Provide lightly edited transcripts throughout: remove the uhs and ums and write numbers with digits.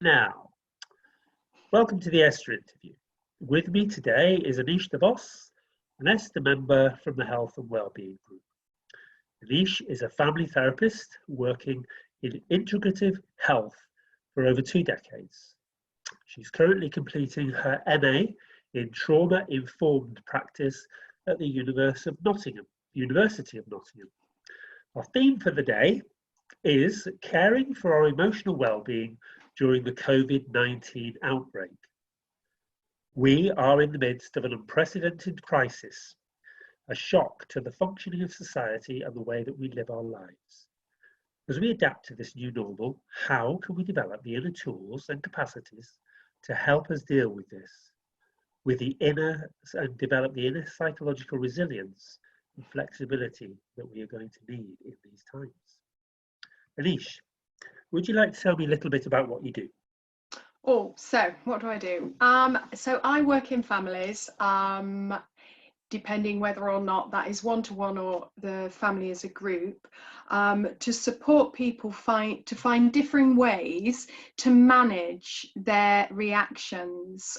Now, welcome to the ESTA Interview. With me today is Aneesh de Vos, an ESTA member from the Health and Wellbeing Group. Aneesh is a family therapist working in integrative health for over 2 decades. She's currently completing her MA in trauma-informed practice at the University of Nottingham. Our theme for the day is caring for our emotional well-being during the COVID-19 outbreak. We are in the midst of an unprecedented crisis, a shock to the functioning of society and the way that we live our lives. As we adapt to this new normal, how can we develop the inner tools and capacities to help us deal with this, and develop the inner psychological resilience and flexibility that we are going to need in these times? Aneesh, would you like to tell me a little bit about what you do? So what do I do? So I work in families, depending whether or not that is one-to-one or the family as a group, to support people to find different ways to manage their reactions,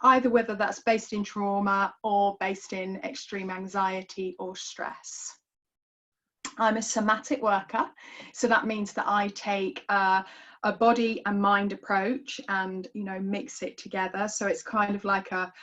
either whether that's based in trauma or based in extreme anxiety or stress. I'm a somatic worker, so that means that I take a body and mind approach and mix it together. So it's kind of like a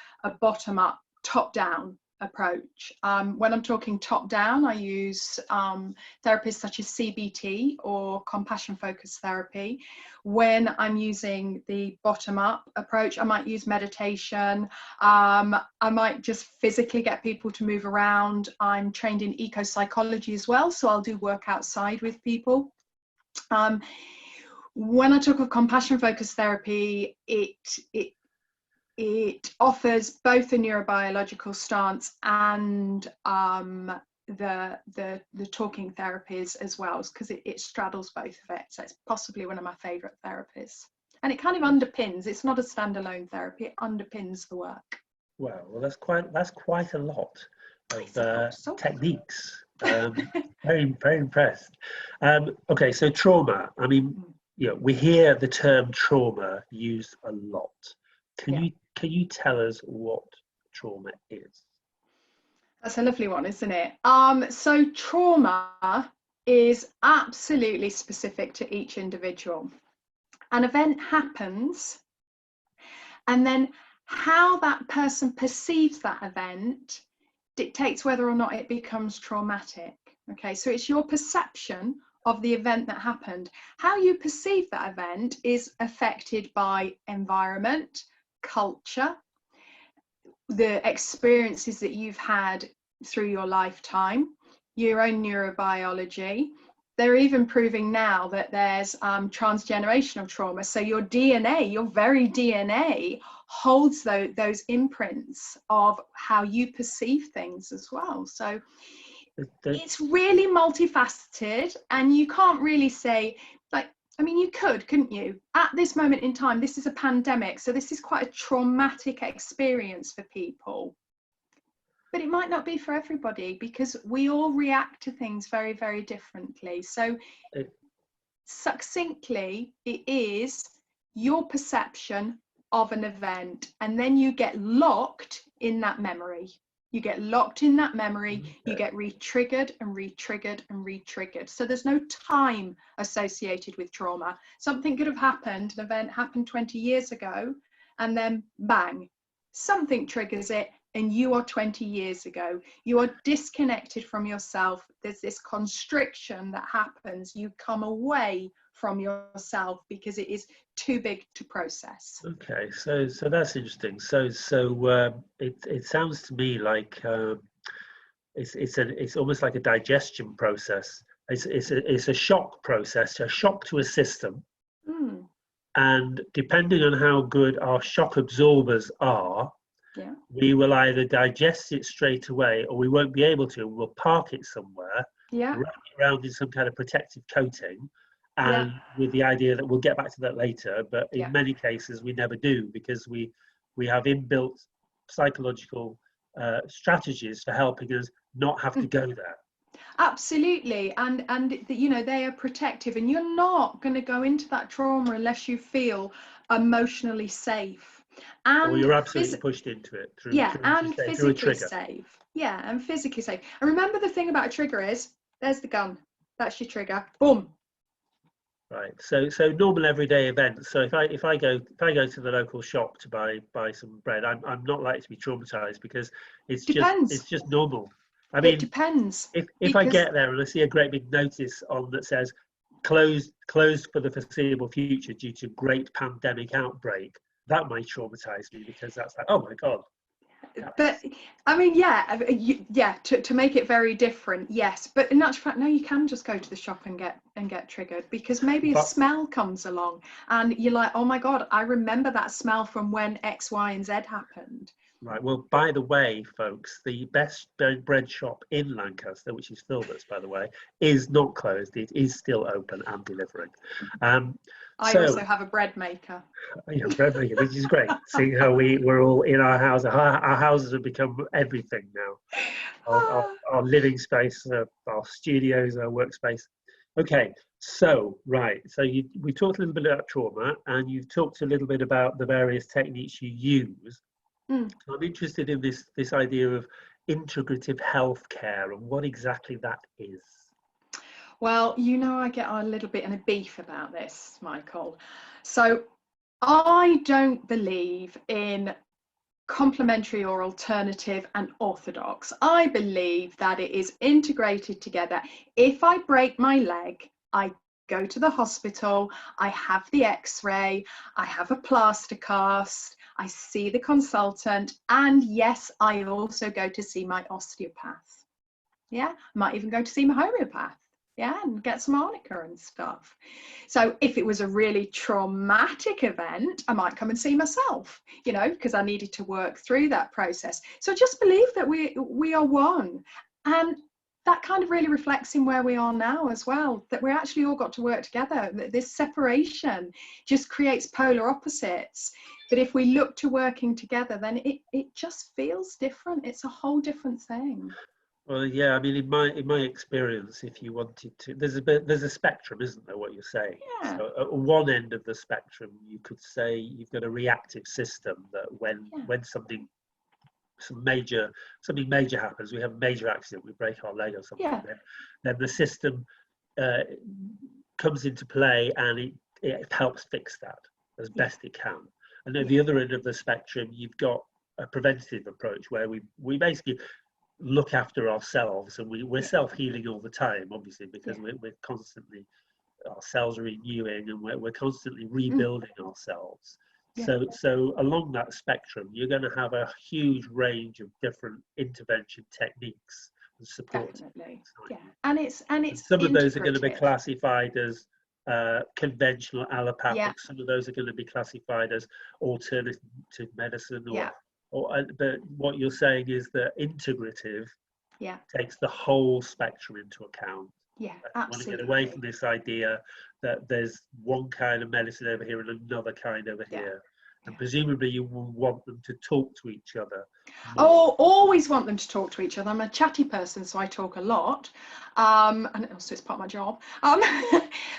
bottom-up, top-down approach. When I'm talking top-down, I use therapies such as CBT or compassion focused therapy. When I'm using the bottom-up approach, I might use meditation. I might just physically get people to move around. I'm trained in eco-psychology as well, so I'll do work outside with people. When I talk of compassion focused therapy, it offers both a neurobiological stance and the talking therapies as well, because it straddles both of it. So it's possibly one of my favourite therapies, and it kind of underpins. It's not a standalone therapy; it underpins the work. Well, that's quite a lot of techniques. Very impressed. Okay, so trauma. I mean, we hear the term trauma used a lot. Can you tell us what trauma is? That's a lovely one, isn't it? So trauma is absolutely specific to each individual. An event happens, and then how that person perceives that event dictates whether or not it becomes traumatic. Okay, so it's your perception of the event that happened. How you perceive that event is affected by environment, culture, the experiences that you've had through your lifetime, your own neurobiology. They're even proving now that there's transgenerational trauma. So your DNA, your very DNA, holds those imprints of how you perceive things as well. So it's really multifaceted, and you can't really say, you couldn't you? At this moment in time, this is a pandemic, so this is quite a traumatic experience for people. But it might not be for everybody, because we all react to things very, very differently. So succinctly, it is your perception of an event, and then you get locked in that memory. You get locked in that memory, you get re-triggered and re-triggered and re-triggered. So there's no time associated with trauma. Something could have happened, an event happened 20 years ago, and then bang, something triggers it, and you are 20 years ago. You are disconnected from yourself. There's this constriction that happens. You come away from yourself because it is too big to process. Okay, so that's interesting. So it sounds to me like it's almost like a digestion process. It's a shock process, a shock to a system, and depending on how good our shock absorbers are, we will either digest it straight away, or we won't be able to. We'll park it somewhere, wrap it around in some kind of protective coating, and with the idea that we'll get back to that later. But in many cases we never do, because we have inbuilt psychological strategies for helping us not have to go there. Absolutely, and you know, they are protective, and you're not going to go into that trauma unless you feel emotionally safe, Or and you're absolutely pushed into it through, yeah, through, as you and say, through a physically trigger. safe. Yeah, and physically safe. And remember, the thing about a trigger is, there's the gun. That's your trigger. Boom. Right. So normal everyday events. So if I go to the local shop to buy some bread, I'm not likely to be traumatized because it's Depends. just normal. I It mean, depends. if I Because get there and I see a great big notice on that says closed for the foreseeable future due to great pandemic outbreak, that might traumatize me because that's like, oh my God. but I mean, yeah, to make it very different, yes, but in actual fact, no, you can just go to the shop and get triggered, because maybe a But smell comes along and you're like, oh my God, I remember that smell from when X, Y, and Z happened. right. Well, by the way, folks, the best bread shop in Lancaster, which is Filbert's, by the way, is not closed. It is still open and delivering. I also have a bread maker. You know, bread maker, which is great. Seeing how we're all in our house. Our houses have become everything now. Our living space, our studios, our workspace. Okay, so right. So we talked a little bit about trauma, and you've talked a little bit about the various techniques you use. Mm. So I'm interested in this idea of integrative healthcare and what exactly that is. Well, you know, I get a little bit in a beef about this, Michael. So I don't believe in complementary or alternative and orthodox. I believe that it is integrated together. If I break my leg, I go to the hospital, I have the x-ray, I have a plaster cast, I see the consultant, and yes, I also go to see my osteopath. Yeah, I might even go to see my homeopath. Yeah, and get some arnica and stuff. So if it was a really traumatic event, I might come and see myself, you know, because I needed to work through that process. So just believe that we are one. And that kind of really reflects in where we are now as well, that we actually all got to work together. This separation just creates polar opposites. But if we look to working together, then it just feels different. It's a whole different thing. Well, yeah, I mean, in my experience, if you wanted to, there's a spectrum, isn't there? What you're saying. Yeah. So at one end of the spectrum, you could say you've got a reactive system that when something major happens, we have a major accident, we break our leg or something, Yeah. then the system comes into play and it helps fix that as best it can. And at the other end of the spectrum, you've got a preventative approach where we basically look after ourselves, and we're self-healing all the time, obviously, because we're constantly, our cells are renewing, and we're constantly rebuilding ourselves. So along that spectrum, you're going to have a huge range of different intervention techniques and support. Definitely. And some of those are going to be classified as conventional allopathic. Some of those are going to be classified as alternative medicine, but what you're saying is that integrative takes the whole spectrum into account. Yeah, absolutely. I want to get away from this idea that there's one kind of medicine over here and another kind over here. And presumably you will want them to talk to each other more. Oh, always want them to talk to each other. I'm a chatty person, so I talk a lot. And also it's part of my job.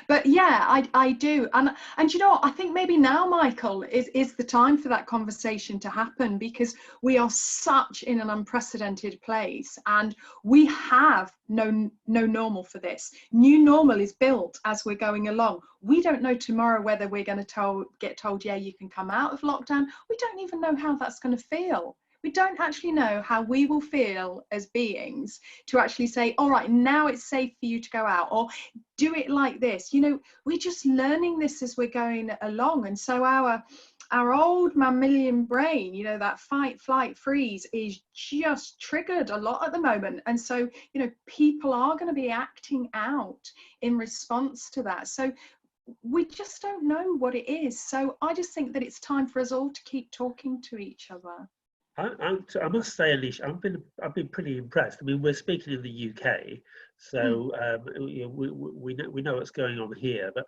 But yeah, I do. And you know what? I think maybe now, Michael, is the time for that conversation to happen, because we are such in an unprecedented place, and we have no normal for this. New normal is built as we're going along. We don't know tomorrow whether we're going to get told, yeah, you can come out of lockdown. We don't even know how that's going to feel. We don't actually know how we will feel as beings to actually say, all right, now it's safe for you to go out, or do it like this. You know, we're just learning this as we're going along. And so our old mammalian brain, you know, that fight, flight, freeze is just triggered a lot at the moment. And so, you know, people are going to be acting out in response to that. So we just don't know what it is. So I just think that it's time for us all to keep talking to each other. I must say, Aneesh, I've been pretty impressed. I mean, we're speaking in the UK, so we know what's going on here. But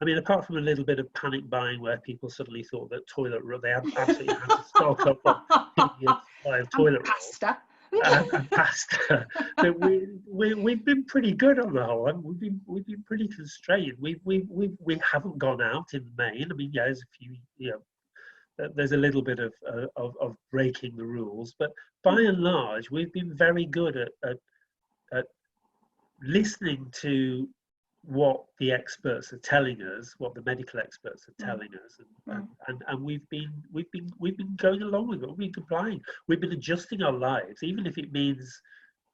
I mean, apart from a little bit of panic buying where people suddenly thought that they absolutely had to stock up on supply of toilet roll. Pasta. and pasta. But we've been pretty good on the whole. We've been pretty constrained. We haven't gone out in the main. I mean, yeah, there's a few, there's a little bit of breaking the rules, but by and large, we've been very good at listening to what the experts are telling us, what the medical experts are telling us, and we've been going along with it. We've been complying. We've been adjusting our lives, even if it means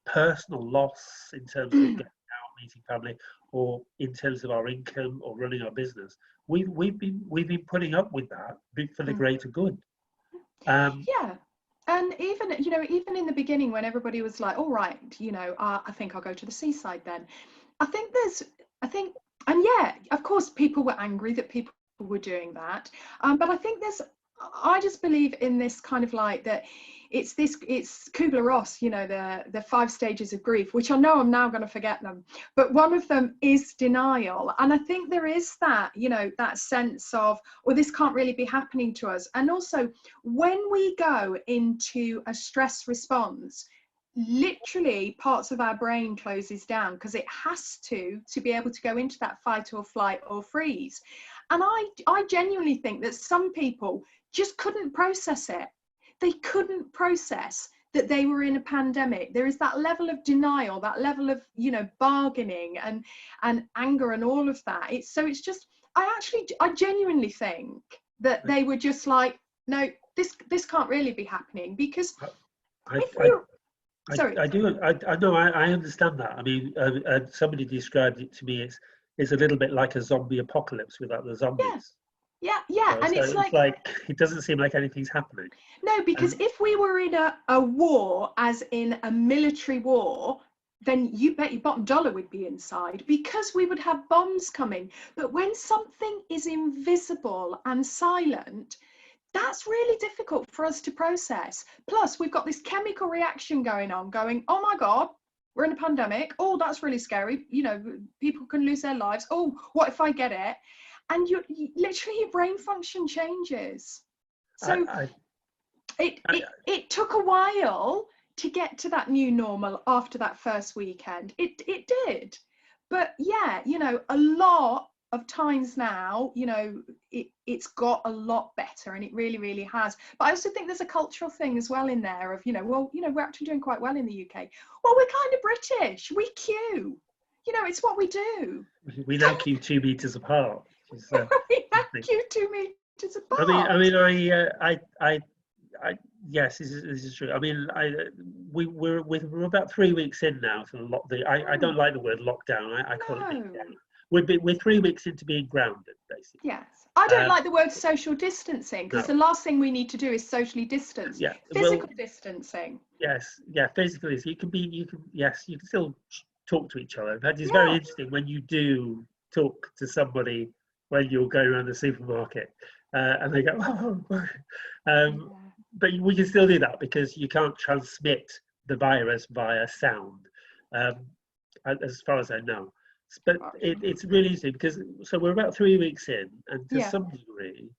personal loss in terms of getting out, meeting family, or in terms of our income or running our business. We've been putting up with that for the greater good. Yeah. And even in the beginning, when everybody was like, all right, I think I'll go to the seaside then. And yeah, of course, people were angry that people were doing that. But I just believe in this kind of like that it's Kubler-Ross, the 5 stages of grief, which I know I'm now going to forget them. But one of them is denial. And I think there is that, that sense of, well, this can't really be happening to us. And also, when we go into a stress response, literally parts of our brain closes down because it has to be able to go into that fight or flight or freeze. And I genuinely think that some people just couldn't process it. They couldn't process that they were in a pandemic. There is that level of denial, that level of bargaining and anger and all of that. I genuinely think that they were just like, no, this can't really be happening, because sorry. I understand that. I mean, somebody described it to me. It's a little bit like a zombie apocalypse without the zombies. Yeah. And so it's like it doesn't seem like anything's happening. No, because if we were in a war, as in a military war, then you bet your bottom dollar we'd be inside, because we would have bombs coming. But when something is invisible and silent, that's really difficult for us to process. Plus, we've got this chemical reaction going, oh my God, we're in a pandemic. Oh, that's really scary. People can lose their lives. Oh, what if I get it? And literally your brain function changes. So it took a while to get to that new normal after that first weekend. It did. But yeah, a lot of times now, it's got a lot better, and it really, really has. But I also think there's a cultural thing as well in there of, we're actually doing quite well in the UK. Well, we're kind of British. We queue. It's what we do. We now queue 2 meters apart. We now queue 2 meters apart. Yes, this is true. I mean, we're about 3 weeks in now to I don't like the word lockdown. I call it being down. We're 3 weeks into being grounded, basically. Yes. I don't like the word social distancing, because the last thing we need to do is socially distance. Yeah. Physical distancing. Yes. Yeah. Physically, you can still talk to each other. But it's very interesting when you do talk to somebody when you're going around the supermarket, and they go, but we can still do that because you can't transmit the virus via sound, as far as I know. But it's really easy, because we're about 3 weeks in, and to some degree,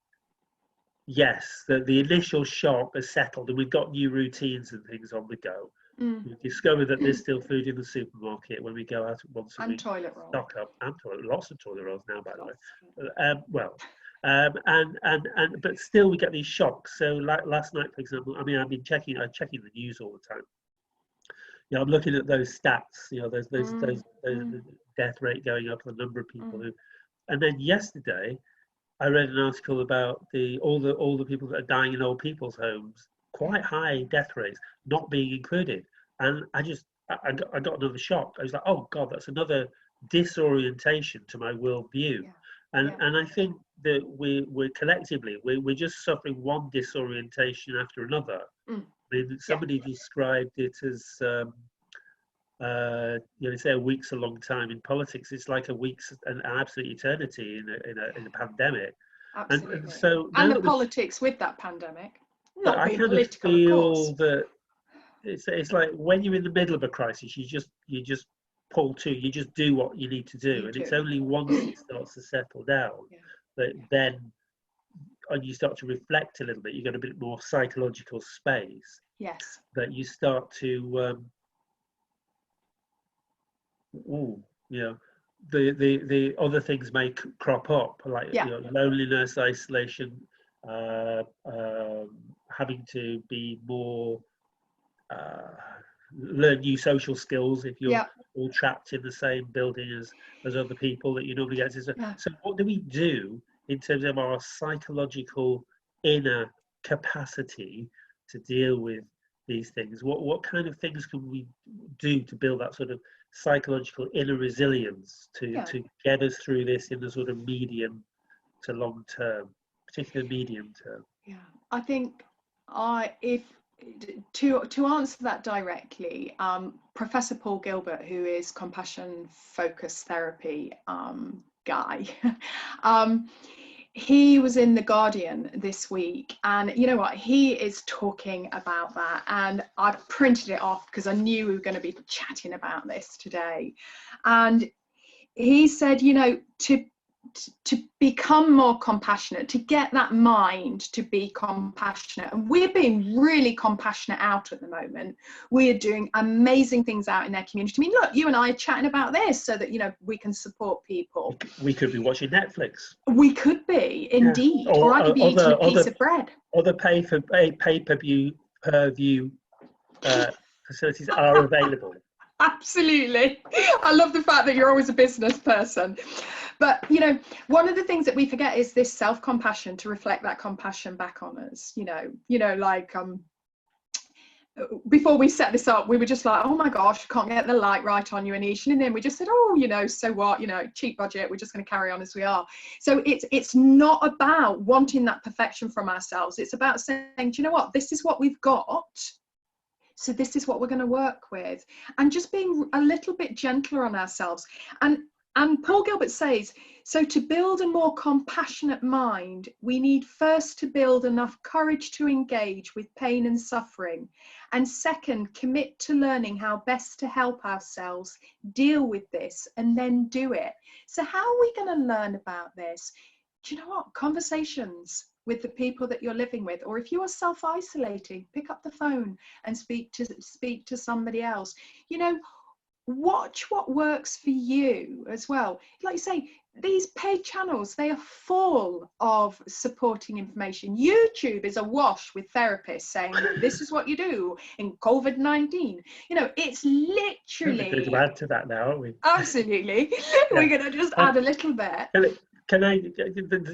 yes, the initial shock has settled, and we've got new routines and things on the go. We've discovered that there's still food in the supermarket when we go out once a week. And toilet rolls. Stock up, and lots of toilet rolls now, by the way. But still we get these shocks. So like last night, for example, I mean, I'm checking the news all the time. I'm looking at those stats. Those death rate going up, the number of people who, and then yesterday, I read an article about all the people that are dying in old people's homes, quite high death rates, not being included, and I got another shock. I was like, oh God, that's another disorientation to my worldview, and I think that we're collectively we're just suffering one disorientation after another. I mean, somebody described it as they say a week's a long time in politics. It's like a week's an absolute eternity in a pandemic. Absolutely. And the politics with that pandemic. But I kind of feel that it's like when you're in the middle of a crisis, you just pull to, you just do what you need to do, and it's only once it starts to settle down that then and you start to reflect a little bit, you get a bit more psychological space. Yes. That you start to, the other things may crop up, like loneliness, isolation, having to be more, learn new social skills if you're all trapped in the same building as other people that you normally get to. So what do we do in terms of our psychological inner capacity to deal with these things? What kind of things can we do to build that sort of psychological inner resilience to get us through this in the sort of medium to long term, particularly medium term? Yeah, I think if to answer that directly, Professor Paul Gilbert, who is compassion focused therapy guy, he was in The Guardian this week, and you know what, he is talking about that, and I printed it off because I knew we were going to be chatting about this today. And he said, you know, to become more compassionate, to get that mind to be compassionate, and we're being really compassionate out at the moment. We are doing amazing things out in their community. I mean, look, you and I are chatting about this so that, you know, we can support people. We could be watching Netflix. We could be, indeed, or I could be eating a piece of bread. Other pay-per-view facilities are available. Absolutely. I love the fact that you're always a business person. But, you know, one of the things that we forget is this self-compassion, to reflect that compassion back on us. You know, like before we set this up, we were just like, oh my gosh, can't get the light right on you, Aneesh. And then we just said, oh, you know, so what, you know, cheap budget, we're just going to carry on as we are. So it's not about wanting that perfection from ourselves. It's about saying, do you know what, this is what we've got. So this is what we're going to work with, and just being a little bit gentler on ourselves. And Paul Gilbert says, so to build a more compassionate mind, we need first to build enough courage to engage with pain and suffering. And second, commit to learning how best to help ourselves deal with this and then do it. So how are we going to learn about this? Do you know what? Conversations with the people that you're living with, or if you are self-isolating, pick up the phone and speak to somebody else. You know, watch what works for you as well. Like you say, these paid channels, they are full of supporting information. YouTube is awash with therapists saying this is what you do in COVID-19. You know, it's literally. We're going to add to that now, aren't we? Absolutely. We're going to just add a little bit. Can I?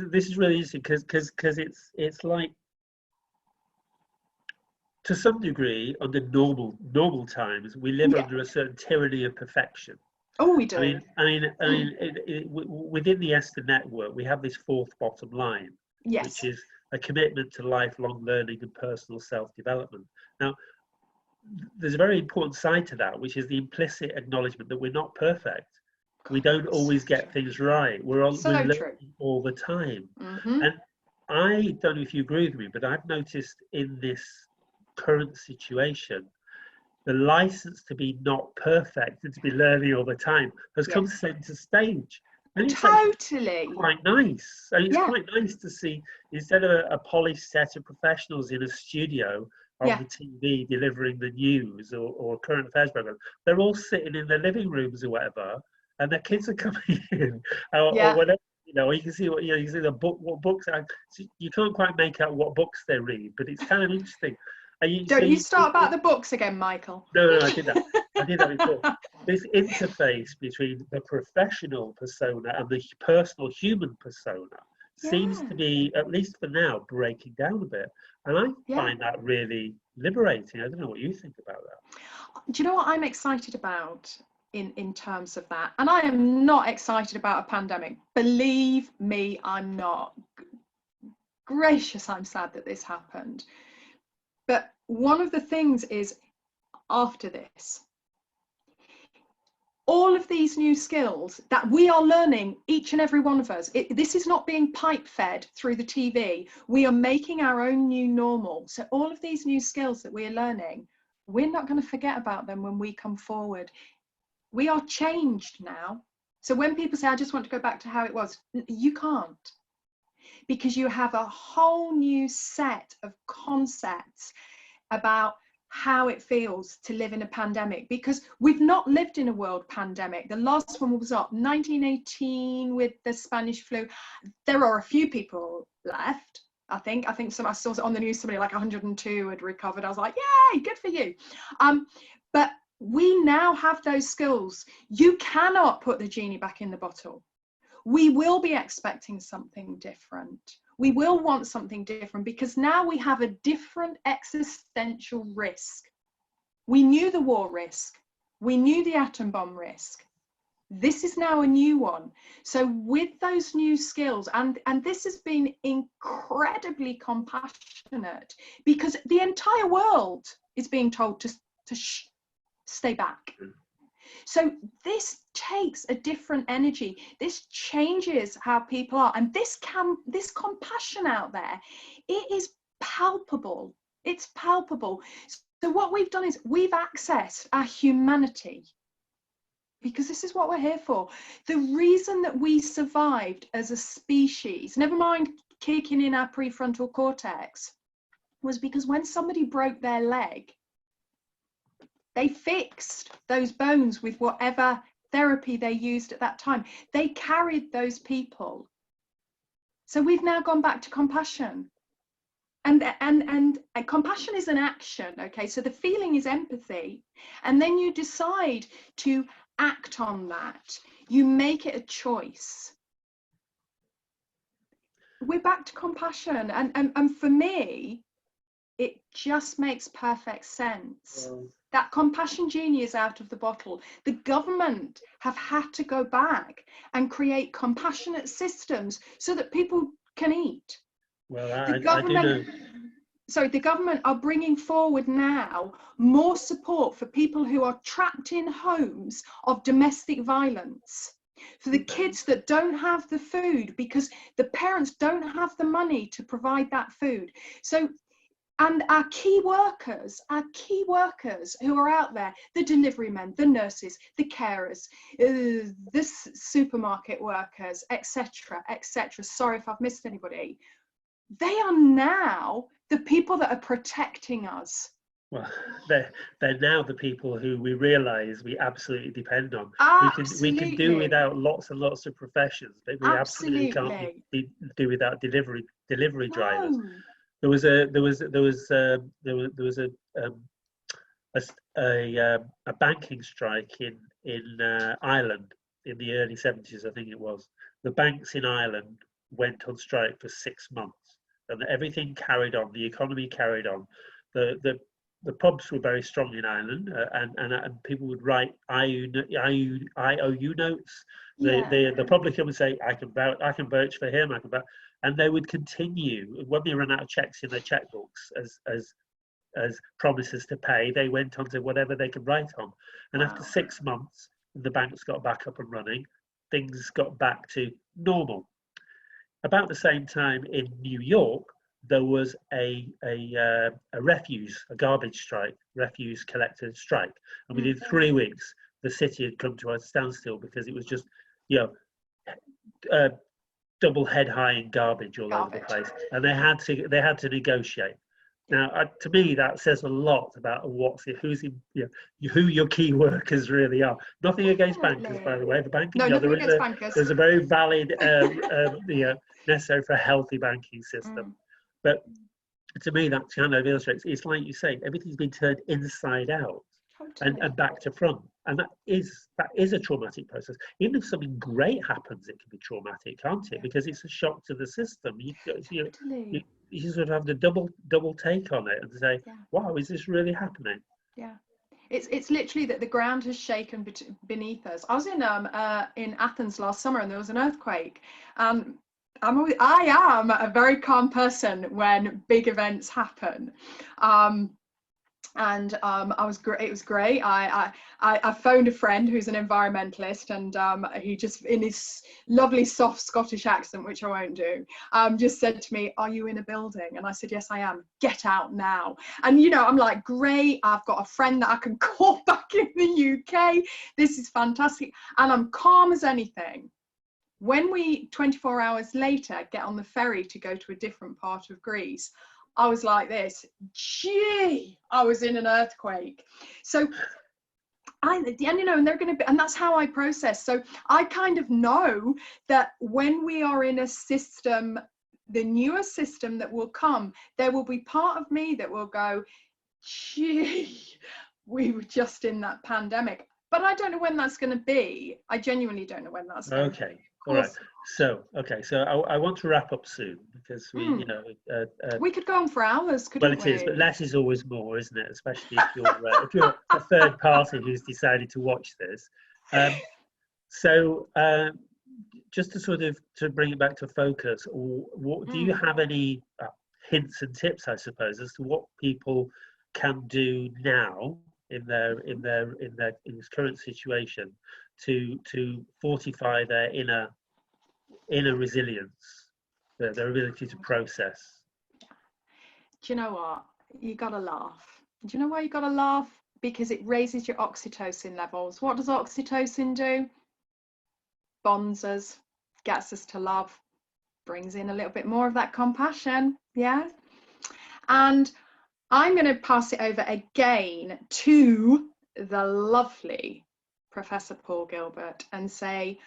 This is really interesting because it's like, to some degree, under normal times, we live under a certain tyranny of perfection. Oh, we do. I mean, within the ESTA network, we have this fourth bottom line, which is a commitment to lifelong learning and personal self-development. Now, there's a very important side to that, which is the implicit acknowledgement that we're not perfect. We don't always get things right. We're learning all the time. Mm-hmm. And I don't know if you agree with me, but I've noticed in this current situation, the license to be not perfect and to be learning all the time has come center stage. And it's totally quite nice. I mean, it's quite nice to see, instead of a polished set of professionals in a studio on the TV delivering the news or current affairs program, they're all sitting in their living rooms or whatever, and their kids are coming in or whatever. You know, you can see what you see what books. You can't quite make out what books they read, but it's kind of interesting. Don't you start about the books again, Michael? No, I did that. I did that before. This interface between the professional persona and the personal human persona seems to be, at least for now, breaking down a bit. And I find that really liberating. I don't know what you think about that. Do you know what I'm excited about in terms of that? And I am not excited about a pandemic. Believe me, I'm not. Gracious, I'm sad that this happened. But one of the things is, after this, all of these new skills that we are learning, each and every one of us, this is not being pipe fed through the TV. We are making our own new normal. So all of these new skills that we are learning, we're not going to forget about them when we come forward. We are changed now. So when people say, I just want to go back to how it was, you can't. because you have a whole new set of concepts about how it feels to live in a pandemic, because we've not lived in a world pandemic. The last one was up 1918 with the Spanish flu. There are a few people left. I think I saw it on the news, somebody like 102 had recovered. I was like, yay, good for you. But we now have those skills. You cannot put the genie back in the bottle. We will be expecting something different. We will want something different, because now we have a different existential risk. We knew the war risk. We knew the atom bomb risk. This is now a new one. So with those new skills, and this has been incredibly compassionate, because the entire world is being told to stay back. So this takes a different energy. This changes how people are. And this compassion out there, it is palpable. It's palpable. So what we've done is we've accessed our humanity, because this is what we're here for. The reason that we survived as a species, never mind kicking in our prefrontal cortex, was because when somebody broke their leg, they fixed those bones with whatever therapy they used at that time. They carried those people. So we've now gone back to compassion. And compassion is an action, okay? So the feeling is empathy. And then you decide to act on that. You make it a choice. We're back to compassion. And for me, it just makes perfect sense. That compassion genie is out of the bottle. The government have had to go back and create compassionate systems so that people can eat. Well, the government are bringing forward now more support for people who are trapped in homes of domestic violence, for the kids that don't have the food because the parents don't have the money to provide that food. So, and our key workers who are out there, the delivery men, the nurses, the carers, the supermarket workers, etc., etc. Sorry if I've missed anybody. They are now the people that are protecting us. Well, they're now the people who we realise we absolutely depend on. Absolutely. We can do without lots and lots of professions, but we absolutely can't do without delivery drivers. There was a banking strike in Ireland in the early 70s, I think it was. The banks in Ireland went on strike for 6 months, and everything carried on. The economy carried on. The pubs were very strong in Ireland, and people would write IOU notes. The publican would say, I can vouch for him, and they would continue. When they ran out of checks in their checkbooks as promises to pay, they went on to whatever they could write on. And after 6 months, the banks got back up and running. Things got back to normal. About the same time in New York, there was a garbage strike, refuse collector strike, and within 3 weeks, the city had come to a standstill because it was just, double head high in garbage all over the place, and they had to negotiate. Now, to me, that says a lot about who your key workers really are. Nothing against bankers, by the way. The banking, there's a very valid, necessary for a healthy banking system. But to me, that kind of illustrates, it's like you say, everything's been turned inside out and back to front. And that is a traumatic process. Even if something great happens, it can be traumatic, can't it? Because it's a shock to the system. You sort of have the double take on it and say, wow, is this really happening? Yeah. It's literally that the ground has shaken beneath us. I was in Athens last summer, and there was an earthquake. I am a very calm person when big events happen. It was great. I phoned a friend who's an environmentalist, and he just, in his lovely soft Scottish accent, which I won't do, just said to me, "Are you in a building?" And I said, "Yes, I am. Get out now." And I'm like, great, I've got a friend that I can call back in the UK. This is fantastic. And I'm calm as anything. When we 24 hours later get on the ferry to go to a different part of Greece, I was like this, gee, I was in an earthquake. So and they're going to be, and that's how I process. So I kind of know that when we are in a system, the newer system that will come, there will be part of me that will go, gee, we were just in that pandemic. But I don't know when that's going to be. I genuinely don't know when that's going to be. Okay. All right. So, I want to wrap up soon because we could go on for hours, couldn't we? Well, it is, but less is always more, isn't it? Especially if you're a third party who's decided to watch this. Just to sort of to bring it back to focus, what do you have any hints and tips, I suppose, as to what people can do now in this current situation to fortify their inner resilience, their ability to process? Do you know what? You gotta laugh. Do you know why you gotta laugh? Because it raises your oxytocin levels. What does oxytocin do? Bonds us, gets us to love, brings in a little bit more of that compassion. Yeah. And I'm going to pass it over again to the lovely Professor Paul Gilbert and say,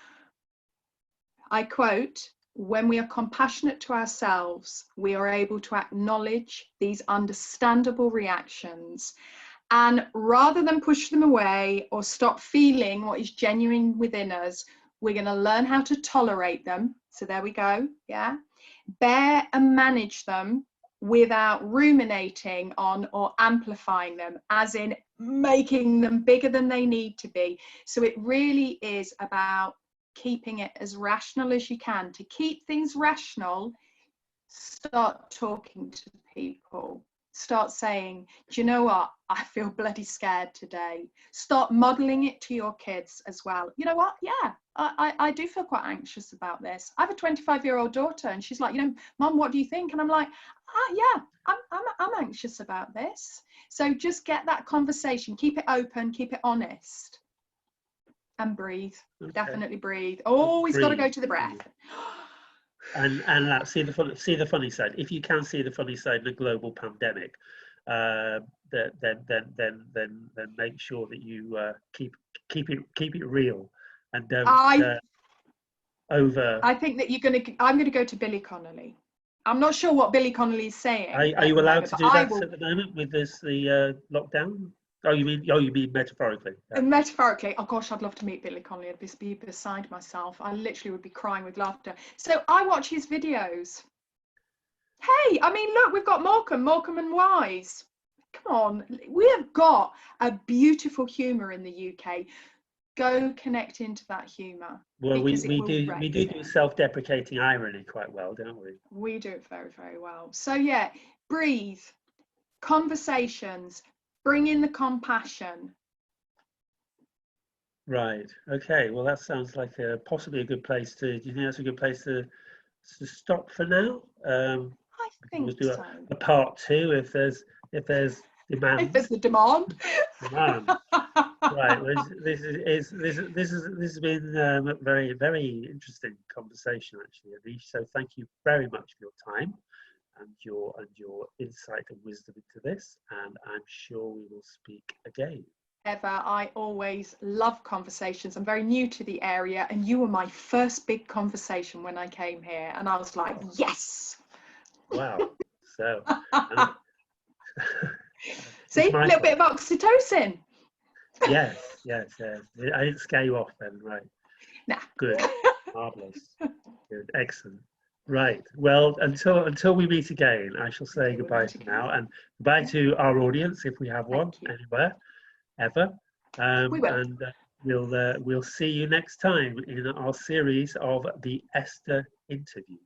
I quote, "When we are compassionate to ourselves, we are able to acknowledge these understandable reactions, and rather than push them away or stop feeling what is genuine within us, we're going to learn how to tolerate them." So there we go. Yeah. Bear and manage them without ruminating on or amplifying them, as in making them bigger than they need to be. So it really is about keeping it as rational as you can. To keep things rational, start talking to people. Start saying, do you know what? I feel bloody scared today. Start modeling it to your kids as well. You know what? Yeah, I do feel quite anxious about this. I have a 25-year-old daughter and she's like, Mom, what do you think? And I'm like, yeah, I'm anxious about this. So just get that conversation, keep it open, keep it honest, and breathe. Okay. Definitely breathe. Always got to go to the breath. And see the funny side. If you can see the funny side of the global pandemic, then make sure that you keep it real and don't over. I think that I'm going to go to Billy Connolly. I'm not sure what Billy Connolly is saying. Are you allowed to do that at the moment with the lockdown? Oh, you mean metaphorically? Yeah. Metaphorically. Oh gosh, I'd love to meet Billy Connolly. I'd be beside myself. I literally would be crying with laughter. So I watch his videos. Hey, I mean, look, we've got Morecambe and Wise. Come on, we have got a beautiful humour in the UK. Go connect into that humour. Well, we do self-deprecating irony quite well, don't we? We do it very, very well. So yeah, breathe, conversations, bring in the compassion. Right. Okay. Well, that sounds like possibly a good place to. Do you think that's a good place to stop for now? I think we'll do a part 2 if there's demand. If there's the demand. Demand. Right. Well, this has been a very, very interesting conversation, actually, Aneesh. So thank you very much for your time and your insight and wisdom into this. And I'm sure we will speak again. I always love conversations. I'm very new to the area, and you were my first big conversation when I came here, and I was like, yes. Wow. So see, a little bit of oxytocin. Yes. I didn't scare you off then, right? Nah. Good. Marvelous. Good. Excellent. Right. Well, until we meet again, I shall say goodbye for now, and goodbye to our audience if we have one anywhere, ever. We will. And we'll see you next time in our series of the ESTA Interview.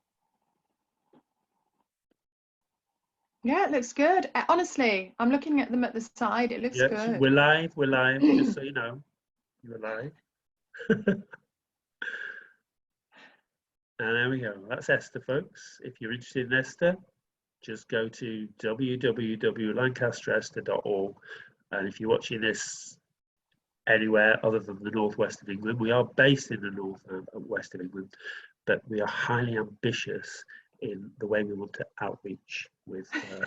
Yeah, it looks good. Honestly, I'm looking at them at the side. It looks good. We're live, just so you know. You're live. And there we go. That's ESTA, folks. If you're interested in ESTA, just go to www.lancasteresta.org. And if you're watching this anywhere other than the northwest of England. We are based in the north and west of England, but we are highly ambitious in the way we want to outreach with our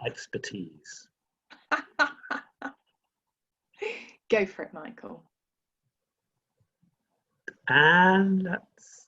expertise. Go for it, Michael. And that's